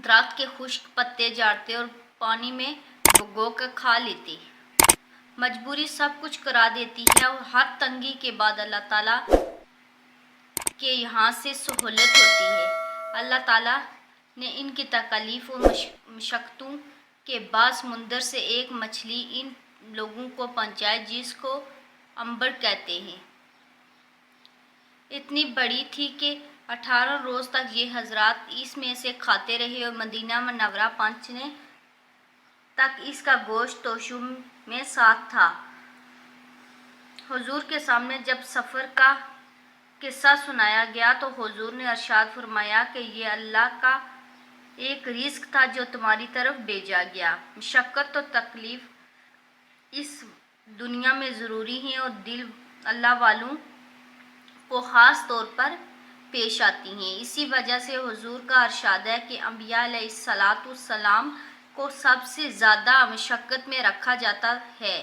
درخت کے خشک پتے جاڑتے اور پانی میں بھگو کر کھا لیتے۔ مجبوری سب کچھ کرا دیتی ہے اور ہر تنگی کے بعد اللہ تعالیٰ کے یہاں سے سہولت ہوتی ہے۔ اللہ تعالیٰ نے ان کی تکالیف اور مشقتوں کے بعد سمندر سے ایک مچھلی ان لوگوں کو پہنچائی جس کو عنبر کہتے ہیں۔ اتنی بڑی تھی کہ 18 روز تک یہ حضرات اس میں سے کھاتے رہے اور مدینہ منورہ پہنچنے تک اس کا گوشت توشو میں ساتھ تھا۔ حضور کے سامنے جب سفر کا قصہ سنایا گیا تو حضور نے ارشاد فرمایا کہ یہ اللہ کا ایک رزق تھا جو تمہاری طرف بھیجا گیا۔ مشقت اور تکلیف اس دنیا میں ضروری ہیں اور دل اللہ والوں کو خاص طور پر پیش آتی ہیں۔ اسی وجہ سے حضور کا ارشاد ہے کہ انبیاء علیہ السلام کو سب سے زیادہ مشقت میں رکھا جاتا ہے،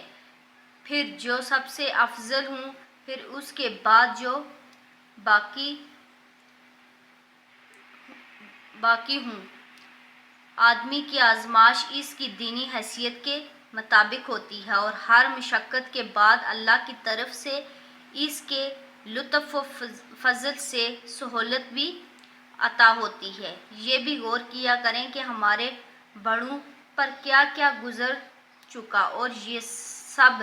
پھر جو سب سے افضل ہوں، پھر اس کے بعد جو باقی ہوں۔ آدمی کی آزمائش اس کی دینی حیثیت کے مطابق ہوتی ہے اور ہر مشقت کے بعد اللہ کی طرف سے اس کے لطف و فضل سے سہولت بھی عطا ہوتی ہے۔ یہ بھی غور کیا کریں کہ ہمارے بڑوں پر کیا کیا گزر چکا اور یہ سب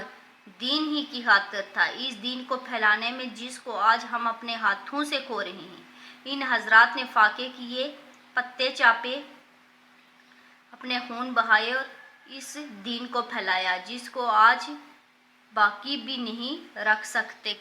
دین ہی کی خاطر تھا، اس دین کو پھیلانے میں جس کو آج ہم اپنے ہاتھوں سے کھو رہے ہیں۔ ان حضرات نے فاقے کیے، پتے چاپے، اپنے خون بہائے اور اس دین کو پھیلایا جس کو آج باقی بھی نہیں رکھ سکتے۔